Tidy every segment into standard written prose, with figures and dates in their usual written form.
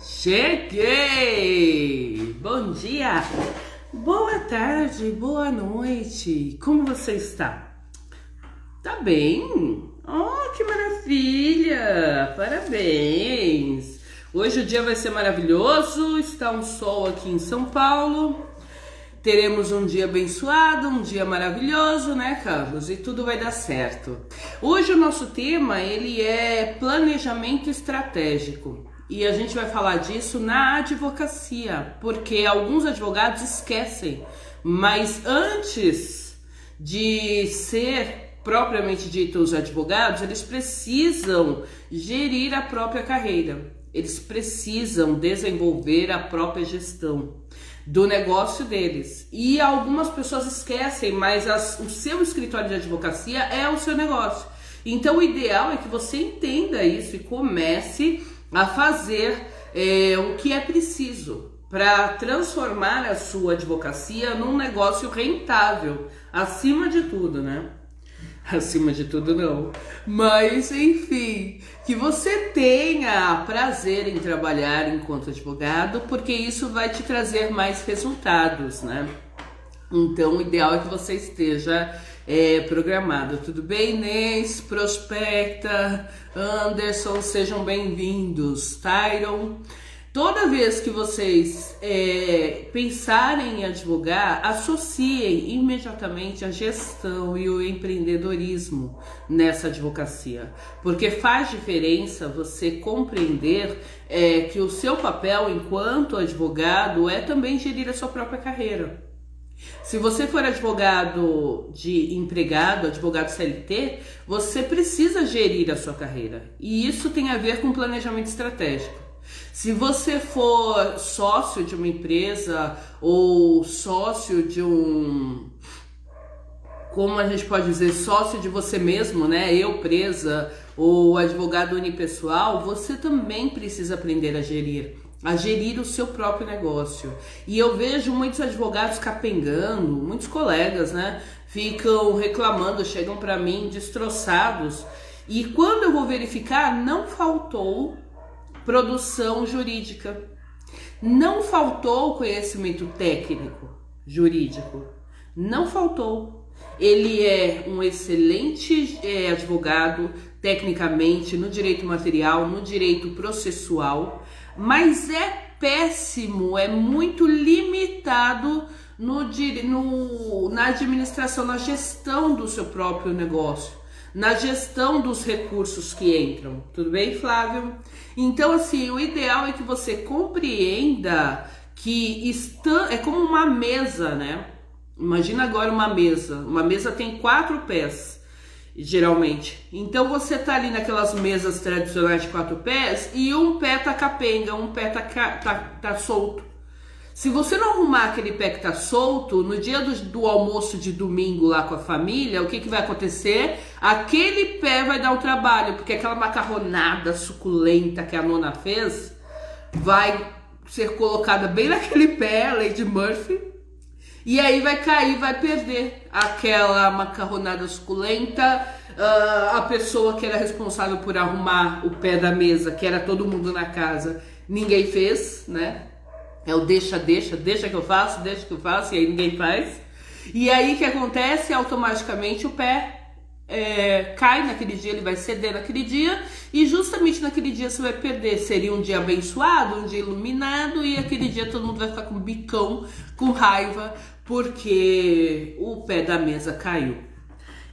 Cheguei! Bom dia, boa tarde, boa noite. Como você está? Tá bem? Oh, que maravilha! Parabéns! Hoje o dia vai ser maravilhoso, está um sol aqui em São Paulo. Teremos um dia abençoado, um dia maravilhoso, né, Carlos? E tudo vai dar certo. Hoje o nosso tema, ele é planejamento estratégico. E a gente vai falar disso na advocacia, porque alguns advogados esquecem. Mas antes de ser propriamente dito os advogados, eles precisam gerir a própria carreira. Eles precisam desenvolver a própria gestão do negócio deles. E algumas pessoas esquecem, mas o seu escritório de advocacia é o seu negócio. Então o ideal é que você entenda isso e comece a fazer o que é preciso para transformar a sua advocacia num negócio rentável, acima de tudo, né? Acima de tudo não, mas enfim, que você tenha prazer em trabalhar enquanto advogado, porque isso vai te trazer mais resultados, né? Então o ideal é que você esteja programado. Tudo bem, Inês? Prospecta, Anderson, sejam bem-vindos. Tyron, toda vez que vocês pensarem em advogar, associem imediatamente a gestão e o empreendedorismo nessa advocacia, porque faz diferença você compreender que o seu papel enquanto advogado é também gerir a sua própria carreira. Se você for advogado de empregado, advogado CLT, você precisa gerir a sua carreira, e isso tem a ver com planejamento estratégico. Se você for sócio de uma empresa ou sócio de como a gente pode dizer, sócio de você mesmo, né? Eu presa ou advogado unipessoal, você também precisa aprender a gerir o seu próprio negócio. E eu vejo muitos advogados capengando, muitos colegas, né? Ficam reclamando, chegam para mim destroçados. E quando eu vou verificar, não faltou produção jurídica, não faltou conhecimento técnico jurídico, não faltou. Ele é um excelente advogado tecnicamente no direito material, no direito processual, mas é péssimo, é muito limitado na administração, na gestão do seu próprio negócio, na gestão dos recursos que entram. Tudo bem, Flávio? Então, assim, o ideal é que você compreenda que é como uma mesa, né? Imagina agora uma mesa tem 4 pés, geralmente. Então você tá ali naquelas mesas tradicionais de 4 pés e um pé tá capenga, um pé tá solto. Se você não arrumar aquele pé que tá solto, no dia do almoço de domingo lá com a família, o que vai acontecer? Aquele pé vai dar um trabalho, porque aquela macarronada suculenta que a nona fez vai ser colocada bem naquele pé, Lady Murphy, e aí vai cair, vai perder aquela macarronada suculenta. A pessoa que era responsável por arrumar o pé da mesa, que era todo mundo na casa, ninguém fez, né? É o deixa que eu faço, e aí ninguém faz. E aí o que acontece? Automaticamente o pé cai naquele dia, ele vai ceder naquele dia, e justamente naquele dia você vai perder. Seria um dia abençoado, um dia iluminado, e aquele dia todo mundo vai ficar com bicão, com raiva, porque o pé da mesa caiu.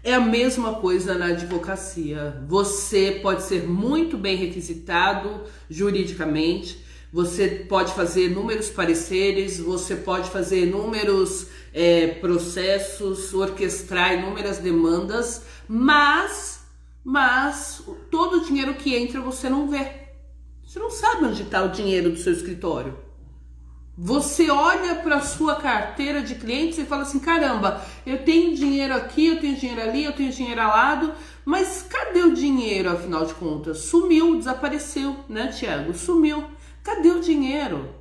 É a mesma coisa na advocacia. Você pode ser muito bem requisitado juridicamente, você pode fazer inúmeros pareceres, você pode fazer inúmeros processos, orquestrar inúmeras demandas, mas todo o dinheiro que entra você não vê. Você não sabe onde está o dinheiro do seu escritório. Você olha para a sua carteira de clientes e fala assim, caramba, eu tenho dinheiro aqui, eu tenho dinheiro ali, eu tenho dinheiro ao lado, mas cadê o dinheiro, afinal de contas? Sumiu, desapareceu, né, Tiago? Sumiu. Cadê o dinheiro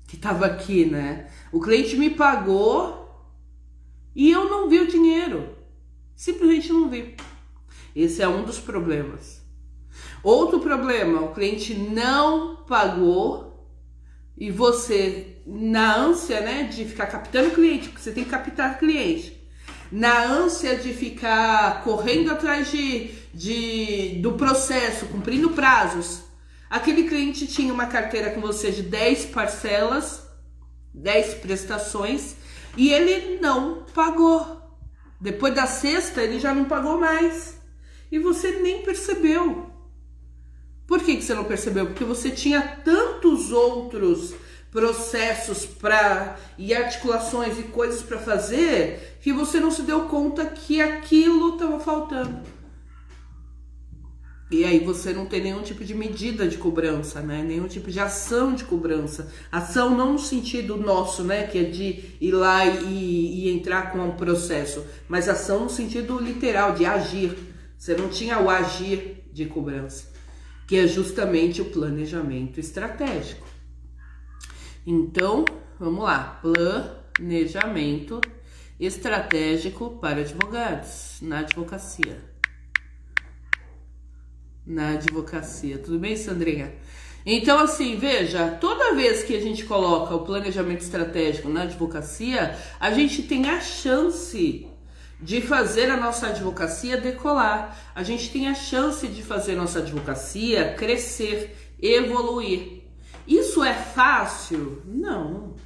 que estava aqui, né? O cliente me pagou e eu não vi o dinheiro. Simplesmente não vi. Esse é um dos problemas. Outro problema, o cliente não pagou e você, na ânsia, né, de ficar captando cliente, porque você tem que captar cliente, na ânsia de ficar correndo atrás do processo, cumprindo prazos, aquele cliente tinha uma carteira com você de 10 parcelas, 10 prestações, e ele não pagou. Depois da sexta, ele já não pagou mais. E você nem percebeu. Por que você não percebeu? Porque você tinha tantos outros processos e articulações e coisas para fazer que você não se deu conta que aquilo estava faltando. E aí você não tem nenhum tipo de medida de cobrança, né? Nenhum tipo de ação de cobrança. Ação não no sentido nosso, né? Que é de ir lá e entrar com um processo. Mas ação no sentido literal, de agir. Você não tinha o agir de cobrança, que é justamente o planejamento estratégico. Então, vamos lá. Planejamento estratégico para advogados, na advocacia. Na advocacia, tudo bem, Sandrinha? Então, assim, veja, toda vez que a gente coloca o planejamento estratégico na advocacia, a gente tem a chance de fazer a nossa advocacia decolar. A gente tem a chance de fazer a nossa advocacia crescer, evoluir. Isso é fácil? Não.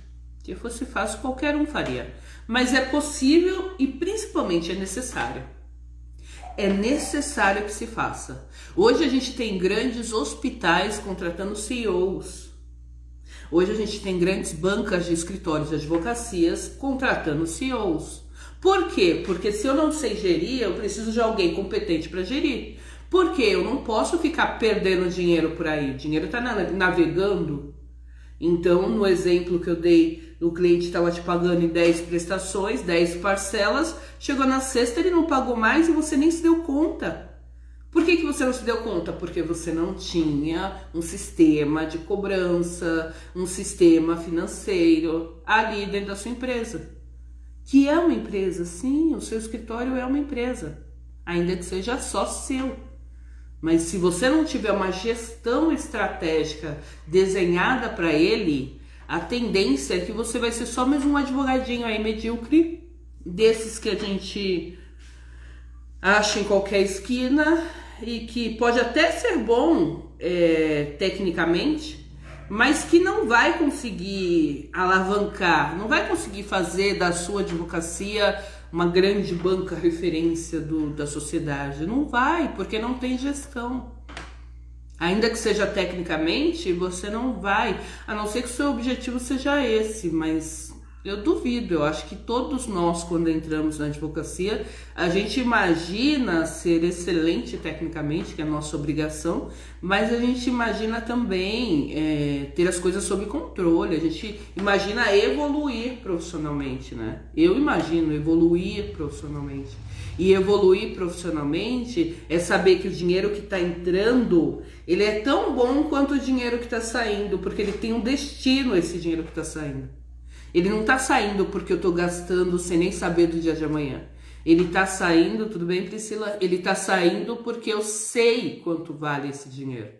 Se fosse fácil, qualquer um faria. Mas é possível e principalmente é necessário. É necessário que se faça. Hoje a gente tem grandes hospitais contratando CEOs. Hoje a gente tem grandes bancas de escritórios de advocacias contratando CEOs. Por quê? Porque se eu não sei gerir, eu preciso de alguém competente para gerir. Porque eu não posso ficar perdendo dinheiro por aí. O dinheiro está navegando. Então, no exemplo que eu dei, o cliente estava te pagando em 10 prestações, 10 parcelas, chegou na sexta, ele não pagou mais e você nem se deu conta. Por que você não se deu conta? Porque você não tinha um sistema de cobrança, um sistema financeiro ali dentro da sua empresa. Que é uma empresa, sim, o seu escritório é uma empresa, ainda que seja só seu. Mas se você não tiver uma gestão estratégica desenhada para ele, a tendência é que você vai ser só mais um advogadinho aí medíocre, desses que a gente acha em qualquer esquina e que pode até ser bom tecnicamente, mas que não vai conseguir alavancar, não vai conseguir fazer da sua advocacia uma grande banca referência da sociedade. Não vai, porque não tem gestão. Ainda que seja tecnicamente, você não vai, a não ser que o seu objetivo seja esse, mas eu duvido. Eu acho que todos nós, quando entramos na advocacia, a gente imagina ser excelente tecnicamente, que é a nossa obrigação, mas a gente imagina também ter as coisas sob controle, a gente imagina evoluir profissionalmente, né? Eu imagino evoluir profissionalmente. E evoluir profissionalmente é saber que o dinheiro que está entrando, ele é tão bom quanto o dinheiro que está saindo, porque ele tem um destino, esse dinheiro que está saindo. Ele não tá saindo porque eu tô gastando sem nem saber do dia de amanhã. Ele tá saindo, tudo bem, Priscila? Ele tá saindo porque eu sei quanto vale esse dinheiro.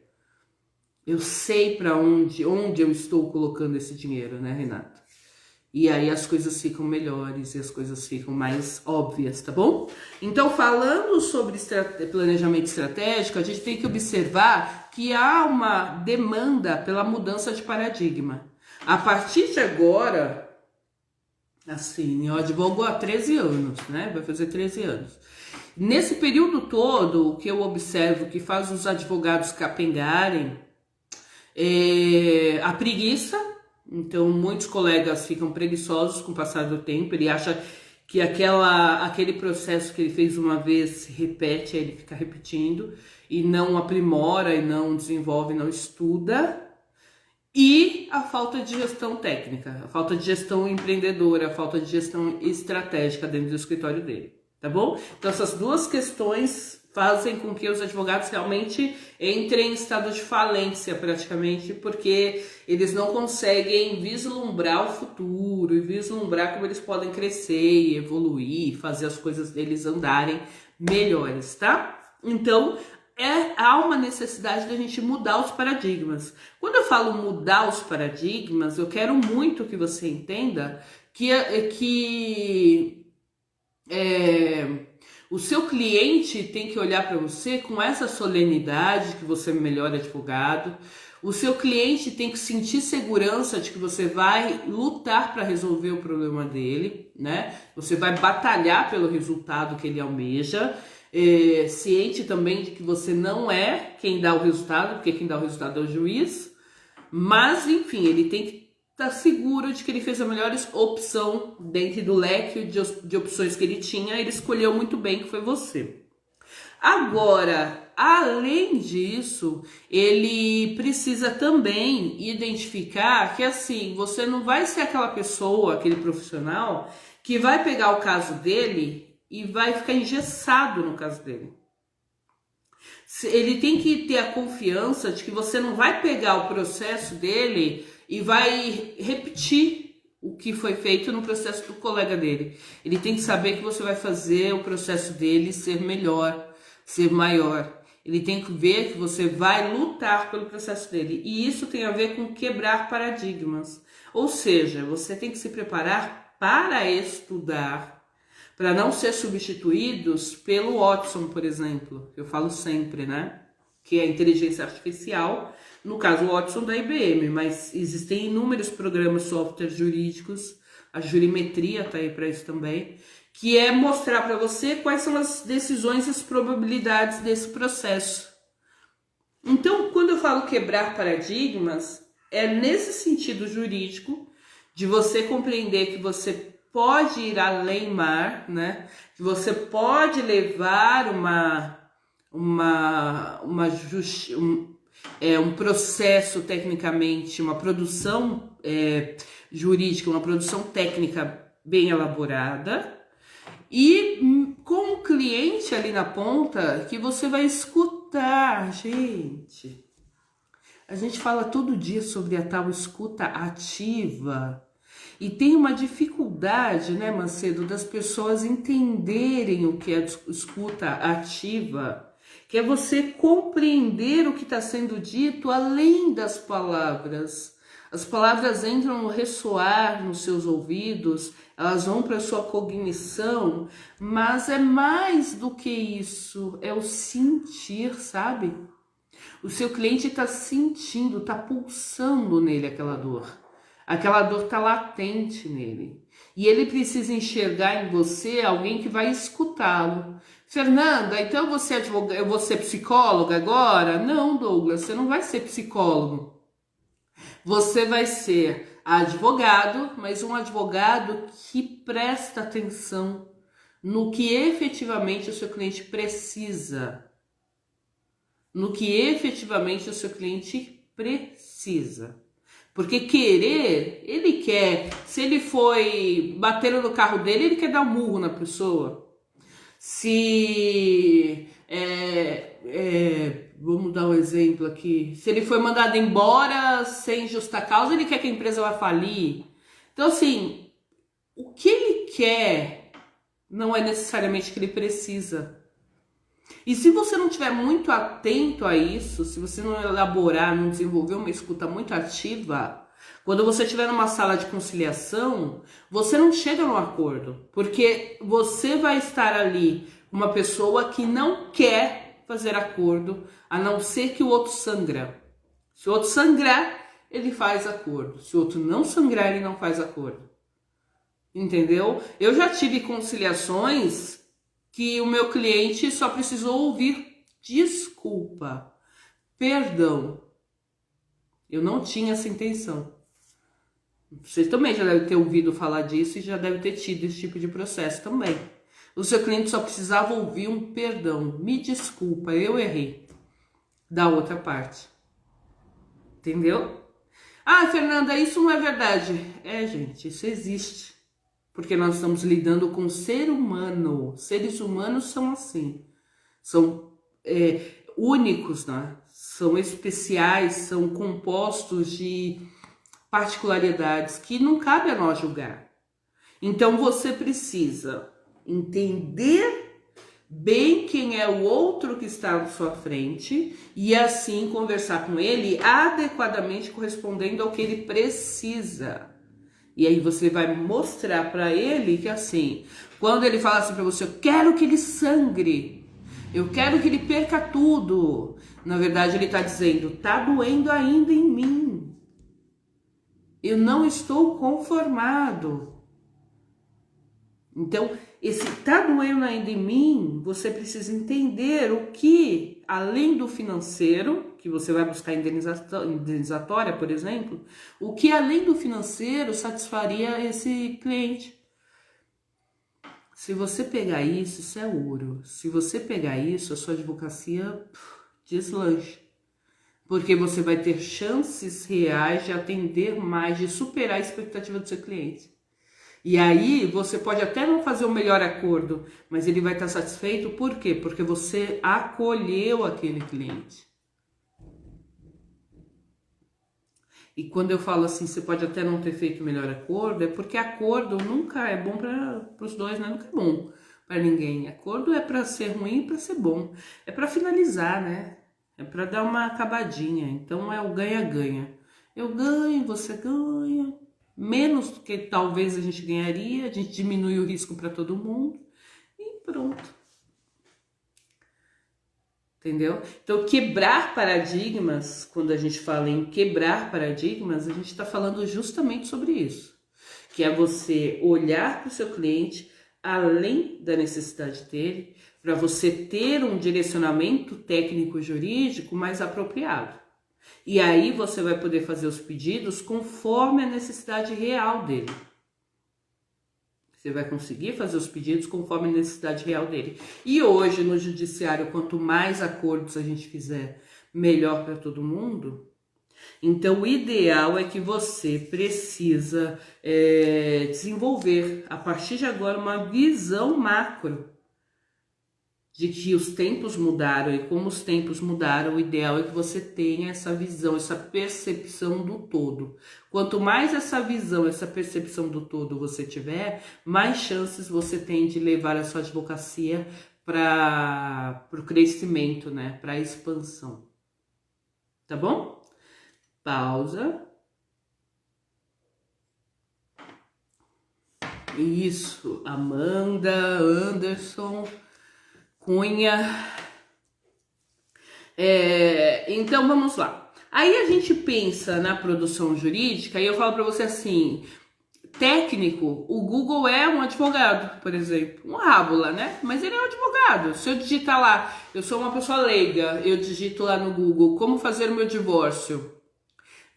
Eu sei para onde eu estou colocando esse dinheiro, né, Renata? E aí as coisas ficam melhores e as coisas ficam mais óbvias, tá bom? Então, falando sobre planejamento estratégico, a gente tem que observar que há uma demanda pela mudança de paradigma. A partir de agora, assim, eu advogo há 13 anos, né? Vai fazer 13 anos. Nesse período todo, o que eu observo que faz os advogados capengarem é a preguiça. Então, muitos colegas ficam preguiçosos com o passar do tempo. Ele acha que aquele processo que ele fez uma vez se repete, aí ele fica repetindo e não aprimora, e não desenvolve, não estuda. E a falta de gestão técnica, a falta de gestão empreendedora, a falta de gestão estratégica dentro do escritório dele, tá bom? Então essas duas questões fazem com que os advogados realmente entrem em estado de falência praticamente, porque eles não conseguem vislumbrar o futuro e vislumbrar como eles podem crescer e evoluir, fazer as coisas deles andarem melhores, tá? Então, há uma necessidade da gente mudar os paradigmas. Quando eu falo mudar os paradigmas, eu quero muito que você entenda que o seu cliente tem que olhar para você com essa solenidade que você é o melhor advogado. O seu cliente tem que sentir segurança de que você vai lutar para resolver o problema dele, né? Você vai batalhar pelo resultado que ele almeja. Ciente também de que você não é quem dá o resultado, porque quem dá o resultado é o juiz. Mas, enfim, ele tem que estar seguro de que ele fez a melhor opção dentro do leque de opções que ele tinha. Ele escolheu muito bem, que foi você. Agora, além disso, ele precisa também identificar que, assim, você não vai ser aquela pessoa, aquele profissional, que vai pegar o caso dele e vai ficar engessado no caso dele. Ele tem que ter a confiança de que você não vai pegar o processo dele e vai repetir o que foi feito no processo do colega dele. Ele tem que saber que você vai fazer o processo dele ser melhor, ser maior. Ele tem que ver que você vai lutar pelo processo dele. E isso tem a ver com quebrar paradigmas. Ou seja, você tem que se preparar para estudar, para não ser substituídos pelo Watson, por exemplo. Eu falo sempre, né? Que é a inteligência artificial, no caso o Watson da IBM, mas existem inúmeros programas, softwares jurídicos, a jurimetria está aí para isso também, que é mostrar para você quais são as decisões e as probabilidades desse processo. Então, quando eu falo quebrar paradigmas, é nesse sentido jurídico, de você compreender que você pode ir além mar, né? Que você pode levar um processo tecnicamente, uma produção jurídica, uma produção técnica bem elaborada, e com o cliente ali na ponta que você vai escutar, gente. A gente fala todo dia sobre a tal escuta ativa. E tem uma dificuldade, né, Macedo, das pessoas entenderem o que é escuta ativa, que é você compreender o que está sendo dito além das palavras. As palavras entram no ressoar nos seus ouvidos, elas vão para a sua cognição, mas é mais do que isso, é o sentir, sabe? O seu cliente está sentindo, está pulsando nele aquela dor. Aquela dor está latente nele. E ele precisa enxergar em você alguém que vai escutá-lo. Fernanda, então você é advogada, eu vou ser psicóloga agora? Não, Douglas, você não vai ser psicólogo. Você vai ser advogado, mas um advogado que presta atenção no que efetivamente o seu cliente precisa. No que efetivamente o seu cliente precisa. Porque querer, ele quer. Se ele foi bater no carro dele, ele quer dar um murro na pessoa. Se... vamos dar um exemplo aqui. Se ele foi mandado embora sem justa causa, ele quer que a empresa vá falir. Então, assim, o que ele quer não é necessariamente o que ele precisa. E se você não estiver muito atento a isso, se você não elaborar, não desenvolver uma escuta muito ativa, quando você estiver numa sala de conciliação, você não chega no acordo, porque você vai estar ali uma pessoa que não quer fazer acordo, a não ser que o outro sangra. Se o outro sangrar, ele faz acordo. Se o outro não sangrar, ele não faz acordo. Entendeu? Eu já tive conciliações que o meu cliente só precisou ouvir desculpa, perdão. Eu não tinha essa intenção. Você também já deve ter ouvido falar disso e já deve ter tido esse tipo de processo também. O seu cliente só precisava ouvir um perdão. Me desculpa, eu errei. Da outra parte. Entendeu? Ah, Fernanda, isso não é verdade. Gente, isso existe. Porque nós estamos lidando com ser humano. Seres humanos são assim. São únicos, né? São especiais, são compostos de particularidades que não cabe a nós julgar. Então você precisa entender bem quem é o outro que está à sua frente e assim conversar com ele adequadamente correspondendo ao que ele precisa. E aí você vai mostrar para ele que assim, quando ele fala assim para você, eu quero que ele sangre, eu quero que ele perca tudo. Na verdade ele está dizendo, tá doendo ainda em mim. Eu não estou conformado. Então, esse tá doendo ainda em mim, você precisa entender o que, além do financeiro, que você vai buscar indenizatória, por exemplo, o que além do financeiro satisfaria esse cliente. Se você pegar isso, isso é ouro. Se você pegar isso, a sua advocacia deslancha. Porque você vai ter chances reais de atender mais, de superar a expectativa do seu cliente. E aí você pode até não fazer o melhor acordo, mas ele vai estar satisfeito, por quê? Porque você acolheu aquele cliente. E quando eu falo assim, você pode até não ter feito o melhor acordo, é porque acordo nunca é bom para os dois, né? Nunca é bom para ninguém. Acordo é para ser ruim e para ser bom. É para finalizar, né? É para dar uma acabadinha. Então é o ganha-ganha. Eu ganho, você ganha. Menos do que talvez a gente ganharia, a gente diminui o risco para todo mundo e pronto. Entendeu? Então, quebrar paradigmas, quando a gente fala em quebrar paradigmas, a gente está falando justamente sobre isso. Que é você olhar para o seu cliente além da necessidade dele, para você ter um direcionamento técnico-jurídico mais apropriado. E aí você vai poder fazer os pedidos conforme a necessidade real dele. Você vai conseguir fazer os pedidos conforme a necessidade real dele. E hoje no judiciário, quanto mais acordos a gente fizer, melhor para todo mundo. Então o ideal é que você precisa desenvolver, a partir de agora, uma visão macro de que os tempos mudaram, e como os tempos mudaram, o ideal é que você tenha essa visão, essa percepção do todo. Quanto mais essa visão, essa percepção do todo você tiver, mais chances você tem de levar a sua advocacia para o crescimento, né? Para a expansão. Tá bom? Pausa. Isso, Amanda, Anderson, Cunha. Então vamos lá. Aí a gente pensa na produção jurídica e eu falo para você assim, técnico, o Google é um advogado, por exemplo, um Rábula, né? Mas ele é um advogado. Se eu digitar lá, eu sou uma pessoa leiga, eu digito lá no Google, como fazer o meu divórcio,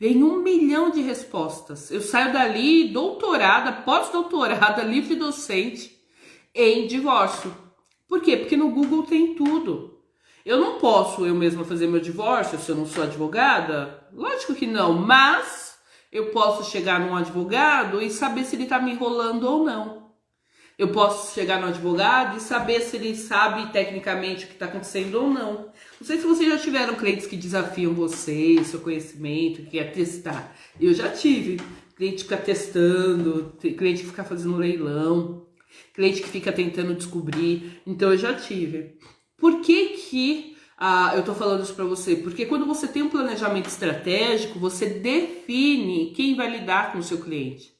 vem 1 milhão de respostas. Eu saio dali doutorada, pós-doutorada, livre docente em divórcio. Por quê? Porque no Google tem tudo. Eu não posso eu mesma fazer meu divórcio se eu não sou advogada? Lógico que não, mas eu posso chegar num advogado e saber se ele está me enrolando ou não. Eu posso chegar no advogado e saber se ele sabe tecnicamente o que está acontecendo ou não. Não sei se vocês já tiveram clientes que desafiam você, seu conhecimento, que quer testar. Eu já tive. Cliente que fica testando, cliente que fica fazendo leilão, cliente que fica tentando descobrir. Então eu já tive. Por que eu tô falando isso para você? Porque quando você tem um planejamento estratégico, você define quem vai lidar com o seu cliente.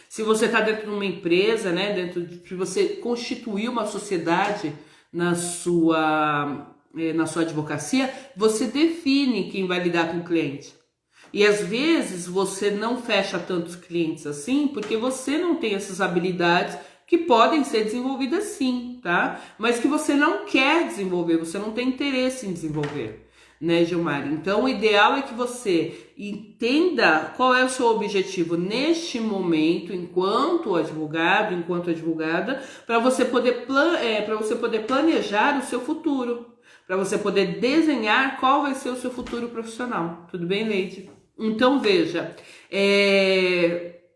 Se você está dentro de uma empresa, né, se você constituir uma sociedade na sua advocacia, você define quem vai lidar com o cliente. E às vezes você não fecha tantos clientes assim, porque você não tem essas habilidades que podem ser desenvolvidas sim, tá? Mas que você não quer desenvolver, você não tem interesse em desenvolver, né, Gilmar? Então o ideal é que você entenda qual é o seu objetivo neste momento, enquanto advogado, enquanto advogada, para você poder planejar o seu futuro, para você poder desenhar qual vai ser o seu futuro profissional. Tudo bem, Leide? Então veja,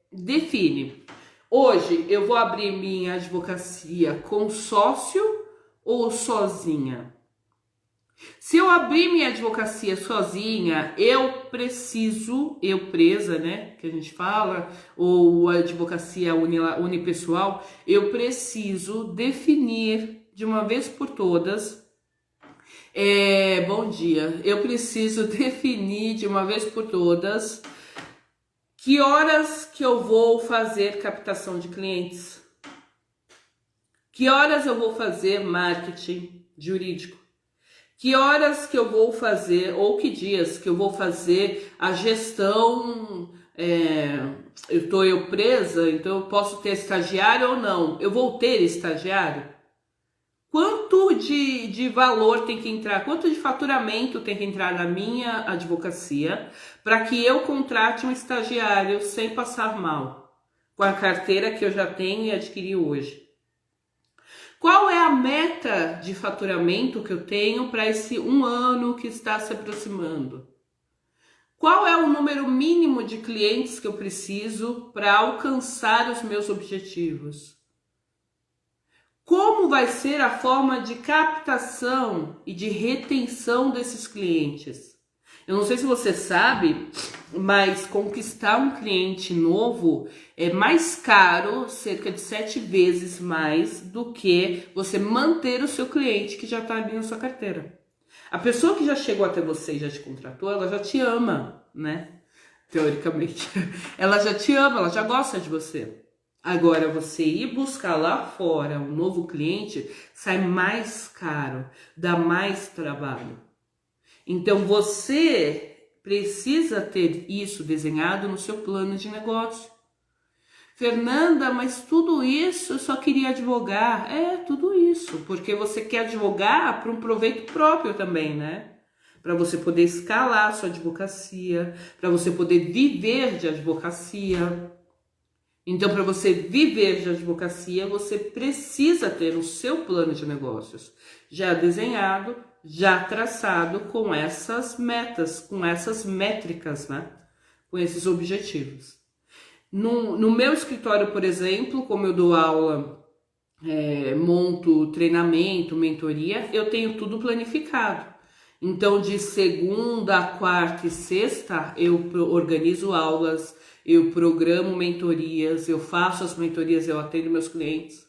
define. Hoje eu vou abrir minha advocacia com sócio ou sozinha? Se eu abrir minha advocacia sozinha, eu presa, né, que a gente fala, ou advocacia unipessoal, eu preciso definir de uma vez por todas. Bom dia. Eu preciso definir de uma vez por todas que horas que eu vou fazer captação de clientes. Que horas eu vou fazer marketing jurídico? Que horas que eu vou fazer, ou que dias que eu vou fazer a gestão, eu presa, então eu posso ter estagiário ou não? Eu vou ter estagiário? Quanto de valor tem que entrar, quanto de faturamento tem que entrar na minha advocacia para que eu contrate um estagiário sem passar mal, com a carteira que eu já tenho e adquiri hoje? Qual é a meta de faturamento que eu tenho para esse 1 ano que está se aproximando? Qual é o número mínimo de clientes que eu preciso para alcançar os meus objetivos? Como vai ser a forma de captação e de retenção desses clientes? Eu não sei se você sabe, mas conquistar um cliente novo é mais caro, cerca de 7 vezes mais, do que você manter o seu cliente que já está ali na sua carteira. A pessoa que já chegou até você e já te contratou, ela já te ama, né? Teoricamente. Ela já te ama, ela já gosta de você. Agora, você ir buscar lá fora um novo cliente sai mais caro, dá mais trabalho. Então, você precisa ter isso desenhado no seu plano de negócio. Fernanda, mas tudo isso eu só queria advogar. Tudo isso, porque você quer advogar para um proveito próprio também, né? Para você poder escalar a sua advocacia, para você poder viver de advocacia. Então, para você viver de advocacia, você precisa ter o seu plano de negócios já desenhado, já traçado com essas metas, com essas métricas, né? Com esses objetivos. No meu escritório, por exemplo, como eu dou aula, monto treinamento, mentoria, eu tenho tudo planificado. Então, de segunda, quarta e sexta, eu organizo aulas, eu programo mentorias, eu faço as mentorias, eu atendo meus clientes.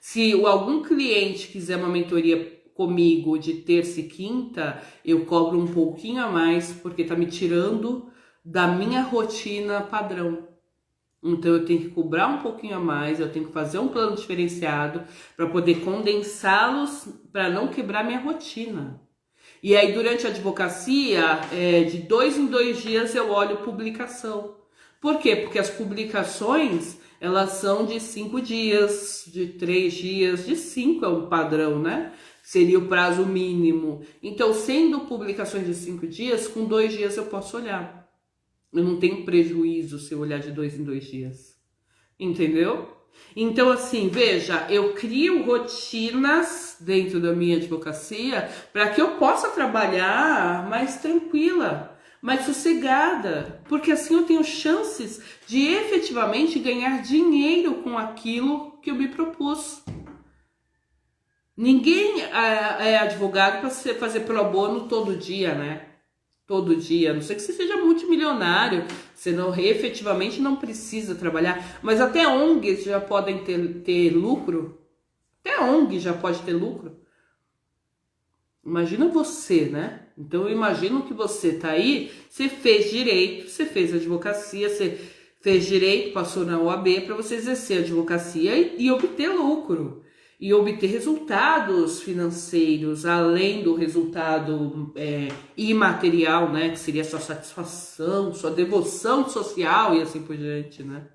Se algum cliente quiser uma mentoria comigo de terça e quinta, eu cobro um pouquinho a mais, porque tá me tirando da minha rotina padrão. Então eu tenho que cobrar um pouquinho a mais, eu tenho que fazer um plano diferenciado para poder condensá-los, para não quebrar minha rotina. E aí durante a advocacia, de 2 em 2 dias eu olho publicação. Por quê? Porque as publicações, elas são de 5 dias, de 3 dias, de 5 é o padrão, né? Seria o prazo mínimo. Então, sendo publicações de 5 dias, com 2 dias eu posso olhar. Eu não tenho prejuízo se eu olhar de 2 em 2 dias. Entendeu? Então, assim, veja, eu crio rotinas dentro da minha advocacia para que eu possa trabalhar mais tranquila, mais sossegada, porque assim eu tenho chances de efetivamente ganhar dinheiro com aquilo que eu me propus. Ninguém é advogado para fazer pro bono todo dia, né? Todo dia, a não ser que você seja multimilionário, você não, efetivamente não precisa trabalhar. Mas até ONGs já podem ter lucro. Até ONG já pode ter lucro. Imagina você, né? Então eu imagino que você tá aí, você fez direito, você fez advocacia, você fez direito, passou na OAB para você exercer advocacia e obter lucro. E obter resultados financeiros, além do resultado imaterial, né? Que seria sua satisfação, sua devoção social e assim por diante, né?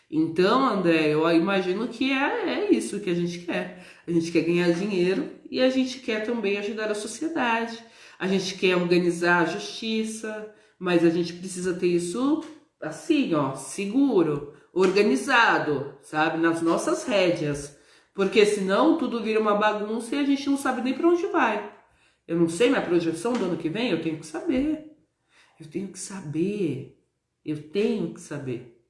Então, André, eu imagino que é isso que a gente quer. A gente quer ganhar dinheiro e a gente quer também ajudar a sociedade. A gente quer organizar a justiça, mas a gente precisa ter isso assim, ó, seguro, organizado, sabe? Nas nossas rédeas. Porque senão tudo vira uma bagunça e a gente não sabe nem para onde vai. Eu não sei minha projeção do ano que vem, eu tenho que saber. Eu tenho que saber. Eu tenho que saber.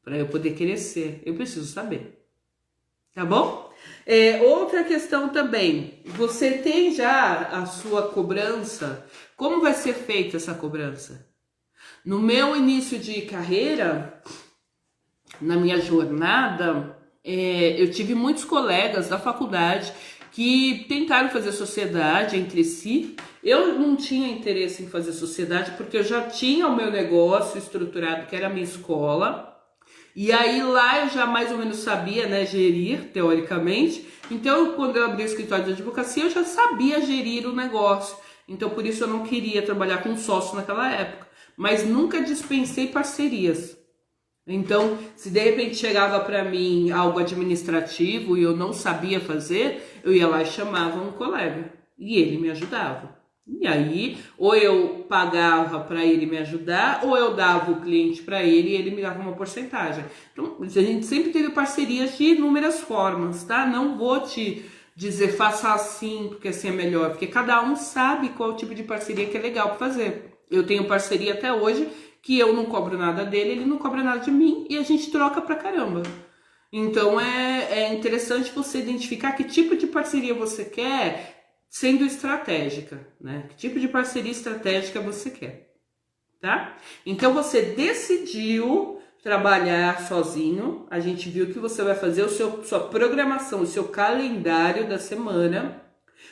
Para eu poder crescer, eu preciso saber. Tá bom? Outra questão também. Você tem já a sua cobrança? Como vai ser feita essa cobrança? No meu início de carreira, na minha jornada, Eu tive muitos colegas da faculdade que tentaram fazer sociedade entre si. Eu não tinha interesse em fazer sociedade porque eu já tinha o meu negócio estruturado, que era a minha escola. E aí lá eu já mais ou menos sabia, né, gerir, teoricamente. Então, quando eu abri o escritório de advocacia, eu já sabia gerir o negócio. Então, por isso eu não queria trabalhar com sócio naquela época. Mas nunca dispensei parcerias. Então, se de repente chegava para mim algo administrativo e eu não sabia fazer, eu ia lá e chamava um colega. E ele me ajudava. E aí, ou eu pagava para ele me ajudar, ou eu dava o cliente para ele e ele me dava uma porcentagem. Então, a gente sempre teve parcerias de inúmeras formas, tá? Não vou te dizer faça assim, porque assim é melhor, porque cada um sabe qual tipo de parceria que é legal para fazer. Eu tenho parceria até hoje que eu não cobro nada dele, ele não cobra nada de mim e a gente troca pra caramba. Então é interessante você identificar que tipo de parceria você quer, sendo estratégica, né? Que tipo de parceria estratégica você quer, tá? Então você decidiu trabalhar sozinho, a gente viu que você vai fazer sua programação, o seu calendário da semana,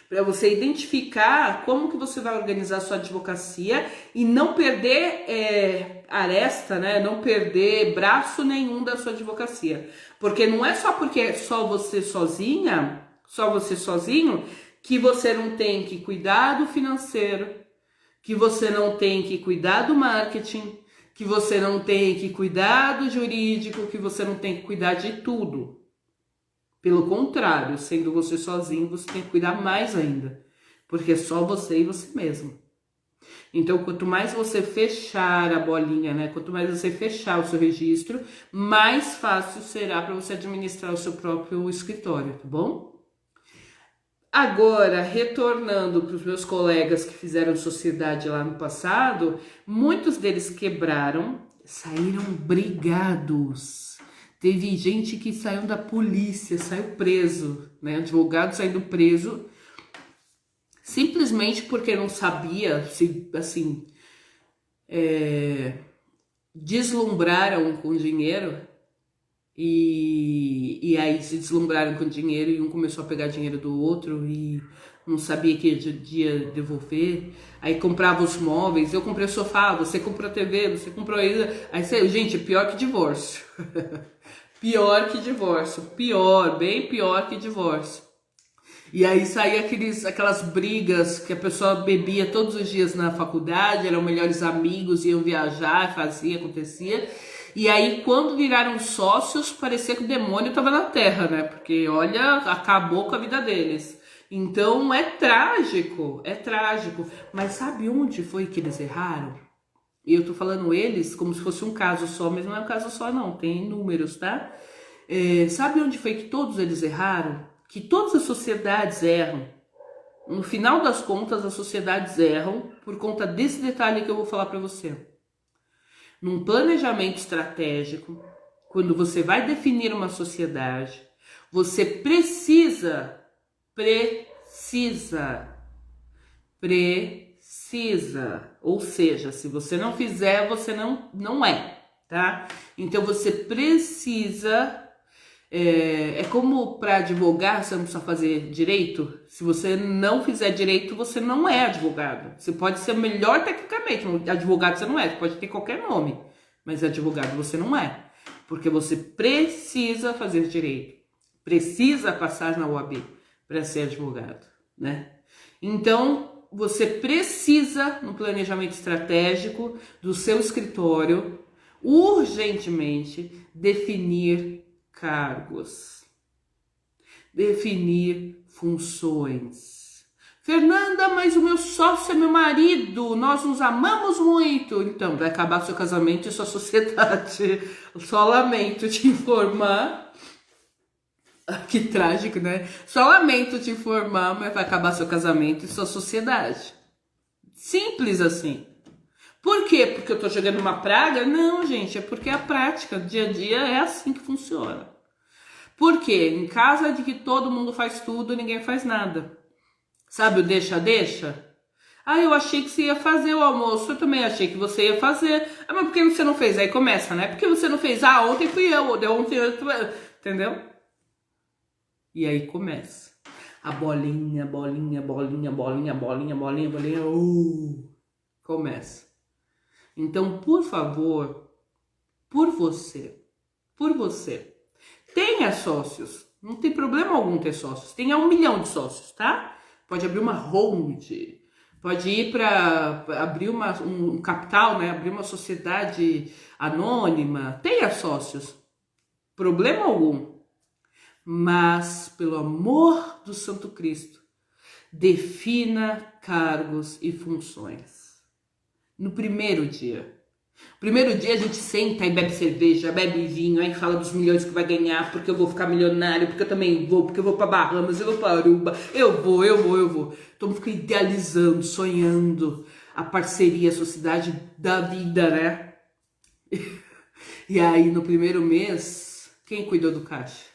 para você identificar como que você vai organizar a sua advocacia e não perder aresta, né? Não perder braço nenhum da sua advocacia. Porque não é só porque é só você sozinha, só você sozinho, que você não tem que cuidar do financeiro, que você não tem que cuidar do marketing, que você não tem que cuidar do jurídico, que você não tem que cuidar de tudo. Pelo contrário, sendo você sozinho, você tem que cuidar mais ainda, porque é só você e você mesmo. Então, quanto mais você fechar a bolinha, né? Quanto mais você fechar o seu registro, mais fácil será para você administrar o seu próprio escritório, tá bom? Agora, retornando para os meus colegas que fizeram sociedade lá no passado, muitos deles quebraram, saíram brigados. Teve gente que saiu da polícia, saiu preso, né? Advogado saindo preso, simplesmente porque não sabia, assim, deslumbraram com dinheiro e aí se deslumbraram com dinheiro e um começou a pegar dinheiro do outro e não sabia que ia devolver. Aí comprava os móveis, eu comprei o sofá, você comprou a TV, você comprou isso. Aí, gente, pior que divórcio. Pior que divórcio, pior, bem pior que divórcio. E aí saía aquelas brigas que a pessoa bebia todos os dias na faculdade, eram melhores amigos, iam viajar, fazia, acontecia. E aí quando viraram sócios, parecia que o demônio estava na terra, né? Porque olha, acabou com a vida deles. Então é trágico, é trágico. Mas sabe onde foi que eles erraram? E eu tô falando eles como se fosse um caso só, mas não é um caso só não, tem números, tá? Sabe onde foi que todos eles erraram? Que todas as sociedades erram. No final das contas, as sociedades erram por conta desse detalhe que eu vou falar para você. Num planejamento estratégico, quando você vai definir uma sociedade, você precisa, ou seja, se você não fizer, você não é, tá? Então você precisa, é como para advogar, você não precisa fazer direito. Se você não fizer direito, você não é advogado. Você pode ser melhor tecnicamente, advogado você não é, você pode ter qualquer nome, mas advogado você não é, porque você precisa fazer direito, precisa passar na OAB para ser advogado, né? Então, você precisa, no planejamento estratégico do seu escritório, urgentemente definir cargos, definir funções. Fernanda, mas o meu sócio é meu marido, nós nos amamos muito. Então, vai acabar seu casamento e sua sociedade. Só lamento te informar. Que trágico, né? Só lamento te informar, mas vai acabar seu casamento e sua sociedade. Simples assim. Por quê? Porque eu tô jogando uma praga? Não, gente, é porque a prática, dia a dia, é assim que funciona. Por quê? Em casa de que todo mundo faz tudo, ninguém faz nada. Sabe o deixa-deixa? Ah, eu achei que você ia fazer o almoço, eu também achei que você ia fazer. Ah, mas por que você não fez? Aí começa, né? Porque você não fez? Ah, ontem fui eu, ontem eu... Entendeu? E aí começa a bolinha, bolinha, bolinha, bolinha, bolinha, bolinha, bolinha, começa. Então, por favor, por você, tenha sócios. Não tem problema algum ter sócios. Tenha 1 milhão de sócios, tá? Pode abrir uma hold, pode ir para abrir um capital, né? Abrir uma sociedade anônima. Tenha sócios. Problema algum. Mas, pelo amor do Santo Cristo, defina cargos e funções. No primeiro dia. Primeiro dia a gente senta e bebe cerveja, bebe vinho, aí fala dos milhões que vai ganhar, porque eu vou ficar milionário, porque eu também vou, porque eu vou pra Bahamas, eu vou pra Aruba, eu vou. Todo mundo fica idealizando, sonhando a parceria, a sociedade da vida, né? E aí no primeiro mês, quem cuidou do caixa?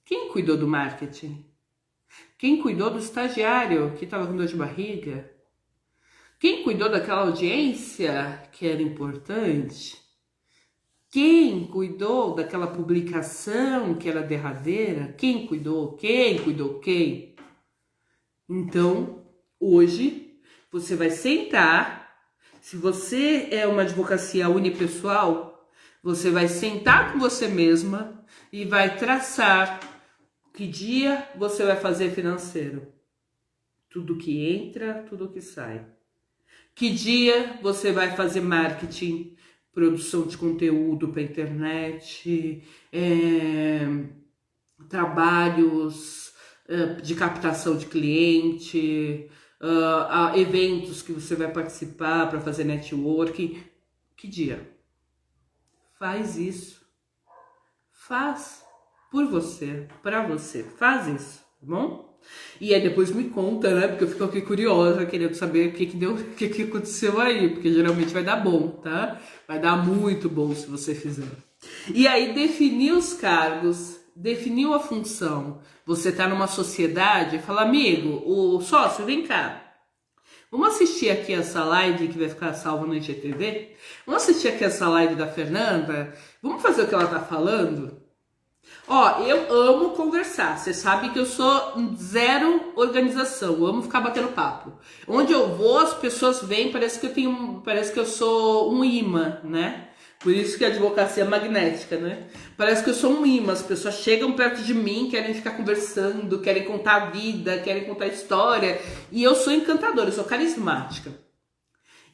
Quem cuidou do marketing? Quem cuidou do estagiário que estava com dor de barriga? Quem cuidou daquela audiência que era importante? Quem cuidou daquela publicação que era derradeira? Quem cuidou? Quem? Então, hoje, você vai sentar. Se você é uma advocacia unipessoal, você vai sentar com você mesma e vai traçar que dia você vai fazer financeiro. Tudo que entra, tudo que sai. Que dia você vai fazer marketing, produção de conteúdo para internet, trabalhos de captação de cliente, eventos que você vai participar para fazer networking. Que dia? Faz isso. Faz por você, para você. Faz isso, tá bom? E aí depois me conta, né? Porque eu fico aqui curiosa, querendo saber o que aconteceu aí. Porque geralmente vai dar bom, tá? Vai dar muito bom se você fizer. E aí definiu os cargos, definiu a função. Você tá numa sociedade, fala, amigo, o sócio, vem cá. Vamos assistir aqui essa live que vai ficar salva no IGTV? Vamos assistir aqui essa live da Fernanda? Vamos fazer o que ela tá falando? Ó, eu amo conversar, você sabe que eu sou zero organização, eu amo ficar batendo papo. Onde eu vou, as pessoas vêm, parece que eu sou um imã, né? Por isso que a advocacia é magnética, né? Parece que eu sou um imã, as pessoas chegam perto de mim, querem ficar conversando, querem contar a vida, querem contar a história, e eu sou encantadora, eu sou carismática.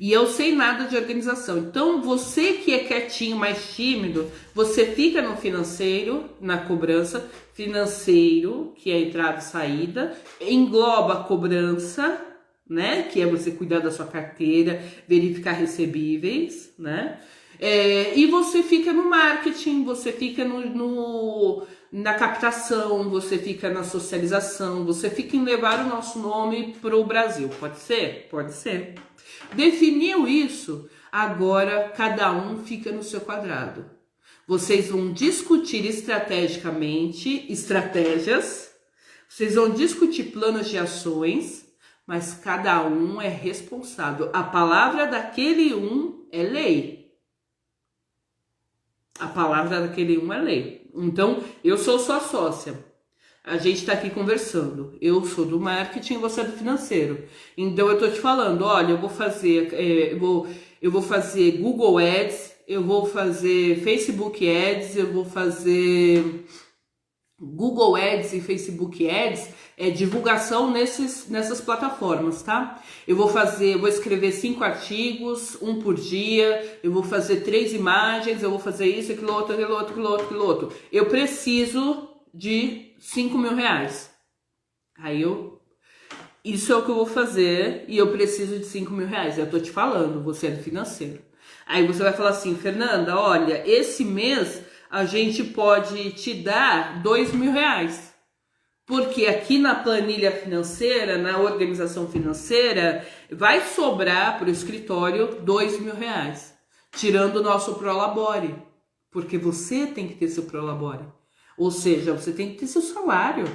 E eu sei nada de organização. Então, você que é quietinho, mais tímido, você fica no financeiro, na cobrança. Financeiro, que é entrada e saída. Engloba a cobrança, né? Que é você cuidar da sua carteira, verificar recebíveis, né? E você fica no marketing, você fica na captação, você fica na socialização, você fica em levar o nosso nome para o Brasil. Pode ser? Pode ser. Definiu isso, agora cada um fica no seu quadrado. Vocês vão discutir estrategicamente estratégias, vocês vão discutir planos de ações, mas cada um é responsável. A palavra daquele um é lei. A palavra daquele um é lei. Então, eu sou sua sócia. A gente tá aqui conversando. Eu sou do marketing e você é do financeiro. Então eu tô te falando, olha, eu vou fazer Google Ads, eu vou fazer Facebook Ads, eu vou fazer Google Ads e Facebook Ads, divulgação nessas plataformas, tá? Eu vou escrever 5 artigos, 1 por dia, eu vou fazer 3 imagens, eu vou fazer isso, aquilo outro. Eu preciso de 5 mil reais. Aí isso é o que eu vou fazer e eu preciso de 5 mil reais. Eu tô te falando, você é do financeiro. Aí você vai falar assim, Fernanda, olha, esse mês a gente pode te dar 2 mil reais. Porque aqui na planilha financeira, na organização financeira, vai sobrar para o escritório 2 mil reais. Tirando o nosso Prolabore. Porque você tem que ter seu Prolabore. Ou seja, você tem que ter seu salário.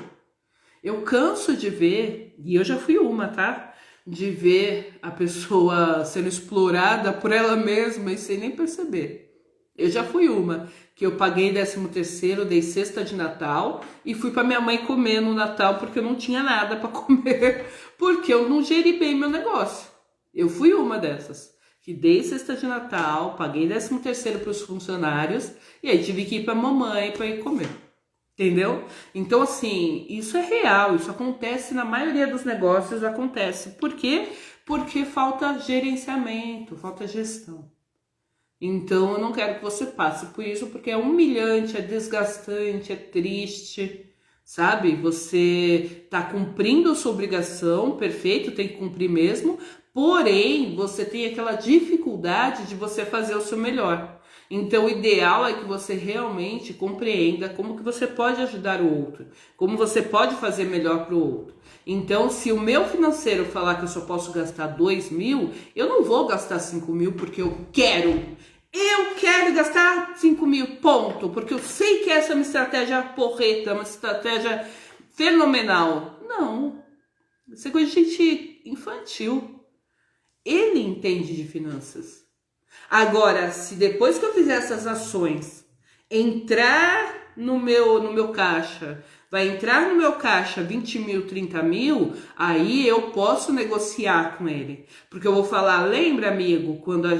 Eu canso de ver, e eu já fui uma, tá? De ver a pessoa sendo explorada por ela mesma e sem nem perceber. Eu já fui uma, que eu paguei 13º, dei cesta de Natal e fui para minha mãe comer no Natal porque eu não tinha nada para comer, porque eu não geri bem meu negócio. Eu fui uma dessas, que dei cesta de Natal, paguei 13º para os funcionários e aí tive que ir para mamãe para ir comer. Entendeu? Então, assim, isso é real, isso acontece na maioria dos negócios, acontece. Por quê? Porque falta gerenciamento, falta gestão. Então, eu não quero que você passe por isso, porque é humilhante, é desgastante, é triste, sabe? Você tá cumprindo a sua obrigação, perfeito, tem que cumprir mesmo, porém, você tem aquela dificuldade de você fazer o seu melhor. Então, o ideal é que você realmente compreenda como que você pode ajudar o outro, como você pode fazer melhor para o outro. Então, se o meu financeiro falar que eu só posso gastar 2.000, eu não vou gastar 5.000 porque eu quero. Eu quero gastar 5.000, ponto, porque eu sei que essa é uma estratégia porreta, uma estratégia fenomenal. Não, isso é coisa de gente infantil. Ele entende de finanças. Agora, se depois que eu fizer essas ações, entrar no meu caixa, vai entrar no meu caixa 20.000, 30.000, aí eu posso negociar com ele. Porque eu vou falar, lembra, amigo, quando eu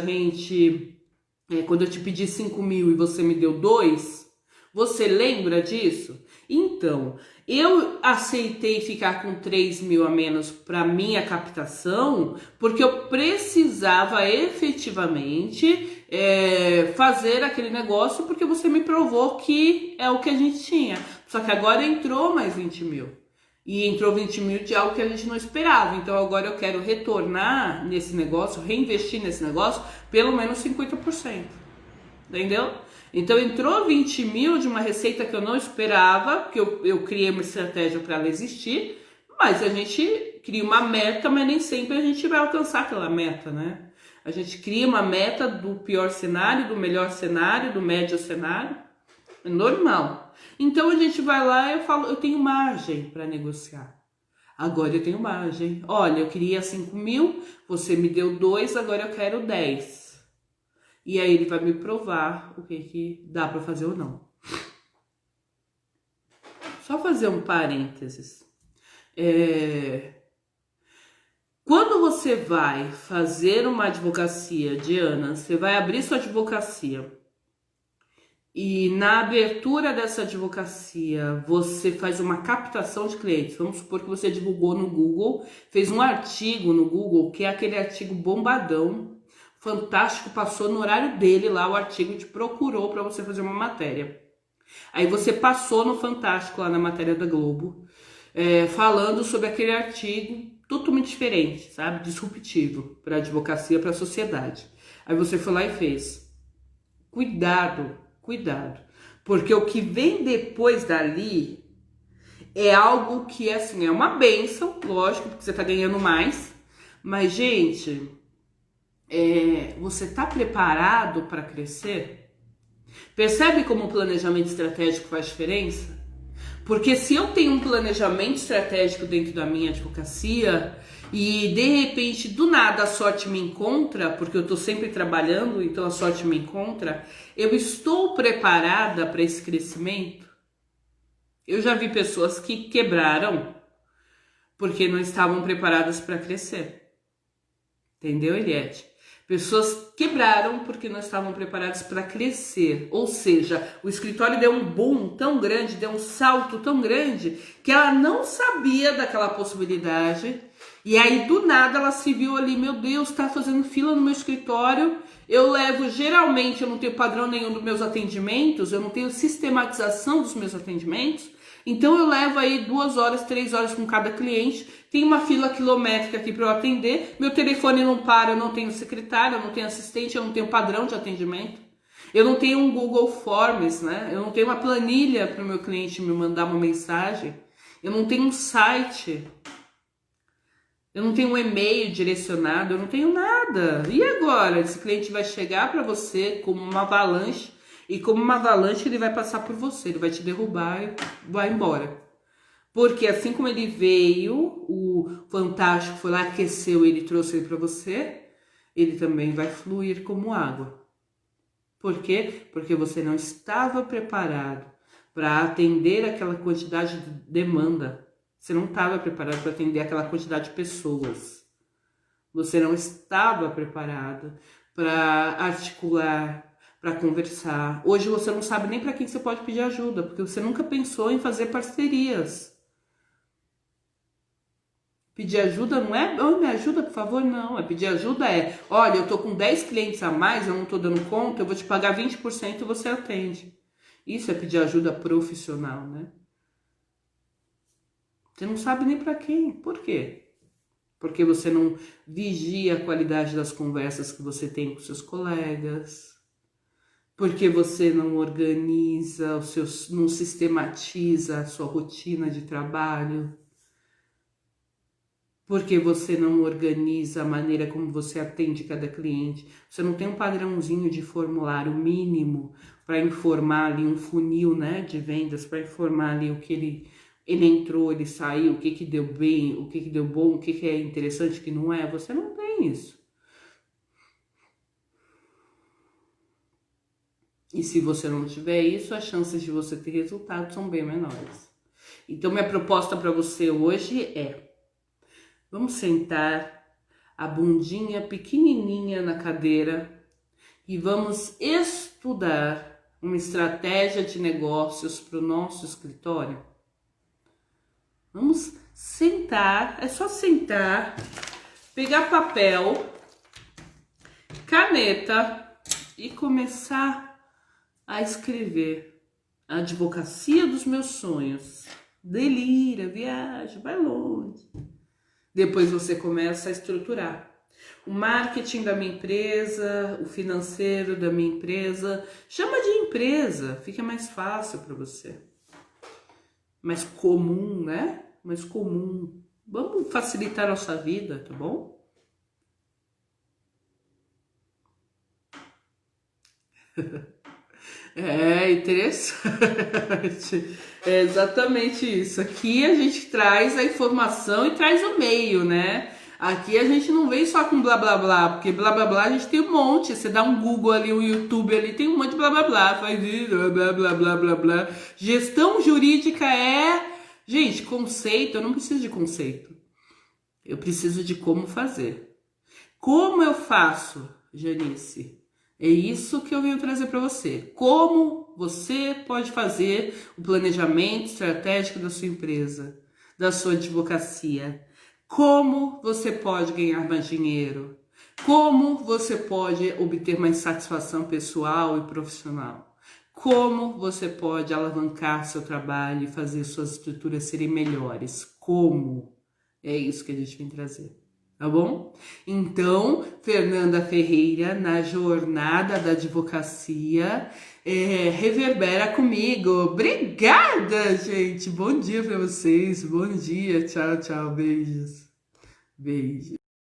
te pedi 5.000 e você me deu 2? Você lembra disso? Então, eu aceitei ficar com 3.000 a menos para minha captação, porque eu precisava efetivamente fazer aquele negócio, porque você me provou que é o que a gente tinha. Só que agora entrou mais 20.000. E entrou 20.000 de algo que a gente não esperava. Então agora eu quero retornar nesse negócio, reinvestir nesse negócio, pelo menos 50%. Entendeu? Então entrou 20.000 de uma receita que eu não esperava, que eu criei uma estratégia para ela existir, mas a gente cria uma meta, mas nem sempre a gente vai alcançar aquela meta, né? A gente cria uma meta do pior cenário, do melhor cenário, do médio cenário, é normal. Então a gente vai lá e eu falo, eu tenho margem para negociar. Agora eu tenho margem. Olha, eu queria 5.000, você me deu 2, agora eu quero 10. E aí ele vai me provar o que dá para fazer ou não. Só fazer um parênteses. Quando você vai fazer uma advocacia, Diana, você vai abrir sua advocacia. E na abertura dessa advocacia, você faz uma captação de clientes. Vamos supor que você divulgou no Google, fez um artigo no Google, que é aquele artigo bombadão, Fantástico, passou no horário dele lá, o artigo te procurou para você fazer uma matéria. Aí você passou no Fantástico, lá na matéria da Globo, falando sobre aquele artigo totalmente diferente, sabe? Disruptivo para a advocacia, para a sociedade. Aí você foi lá e fez. Cuidado, cuidado. Porque o que vem depois dali é algo que, assim, é uma bênção, lógico, porque você tá ganhando mais. Mas, gente... você está preparado para crescer? Percebe como o planejamento estratégico faz diferença? Porque se eu tenho um planejamento estratégico dentro da minha advocacia e de repente do nada a sorte me encontra, porque eu estou sempre trabalhando, então a sorte me encontra, eu estou preparada para esse crescimento? Eu já vi pessoas que quebraram porque não estavam preparadas para crescer. Entendeu, Eliette? Pessoas quebraram porque não estavam preparadas para crescer. Ou seja, o escritório deu um boom tão grande, deu um salto tão grande, que ela não sabia daquela possibilidade. E aí, do nada, ela se viu ali, meu Deus, tá fazendo fila no meu escritório. Eu levo, geralmente, eu não tenho padrão nenhum dos meus atendimentos, eu não tenho sistematização dos meus atendimentos. Então eu levo aí 2 horas, 3 horas com cada cliente, tem uma fila quilométrica aqui para eu atender, meu telefone não para, eu não tenho secretário, eu não tenho assistente, eu não tenho padrão de atendimento, eu não tenho um Google Forms, né? Eu não tenho uma planilha para o meu cliente me mandar uma mensagem, eu não tenho um site, eu não tenho um e-mail direcionado, eu não tenho nada. E agora? Esse cliente vai chegar para você como uma avalanche, e como uma avalanche ele vai passar por você, ele vai te derrubar e vai embora. Porque assim como ele veio, o Fantástico foi lá, aqueceu ele, trouxe ele para você, ele também vai fluir como água. Por quê? Porque você não estava preparado para atender aquela quantidade de demanda. Você não estava preparado para atender aquela quantidade de pessoas. Você não estava preparado para articular, para conversar. Hoje você não sabe nem para quem você pode pedir ajuda, porque você nunca pensou em fazer parcerias. Pedir ajuda não é, oh, me ajuda por favor, não. Pedir ajuda olha, eu tô com 10 clientes a mais, eu não tô dando conta, eu vou te pagar 20% e você atende. Isso é pedir ajuda profissional, né? Você não sabe nem para quem. Por quê? Porque você não vigia a qualidade das conversas que você tem com seus colegas. Porque você não organiza não sistematiza a sua rotina de trabalho. Porque você não organiza a maneira como você atende cada cliente. Você não tem um padrãozinho de formulário mínimo para informar ali um funil, né, de vendas, para informar ali o que ele entrou, ele saiu, o que deu bem, o que deu bom, o que é interessante, o que não é. Você não tem isso. E se você não tiver isso, as chances de você ter resultado são bem menores. Então, minha proposta para você hoje vamos sentar a bundinha pequenininha na cadeira e vamos estudar uma estratégia de negócios para o nosso escritório. Vamos sentar, é só sentar, pegar papel, caneta e começar a escrever a advocacia dos meus sonhos. Delira, viaja, vai longe. Depois você começa a estruturar o marketing da minha empresa, o financeiro da minha empresa. Chama de empresa, fica mais fácil para você. Mais comum, né? Mais comum. Vamos facilitar a nossa vida, tá bom? É interessante. É exatamente isso. Aqui a gente traz a informação e traz o meio, né? Aqui a gente não vem só com blá blá blá, porque blá blá blá a gente tem um monte. Você dá um Google ali, um YouTube ali, tem um monte de blá blá blá, faz isso, blá blá blá blá blá. Gestão jurídica gente, conceito, eu não preciso de conceito. Eu preciso de como fazer. Como eu faço, Janice? É isso que eu venho trazer para você. Como você pode fazer o planejamento estratégico da sua empresa, da sua advocacia. Como você pode ganhar mais dinheiro. Como você pode obter mais satisfação pessoal e profissional. Como você pode alavancar seu trabalho e fazer suas estruturas serem melhores. Como? É isso que a gente vem trazer. Tá bom? Então, Fernanda Ferreira, na jornada da advocacia, reverbera comigo. Obrigada, gente. Bom dia para vocês. Bom dia. Tchau, tchau. Beijos. Beijos.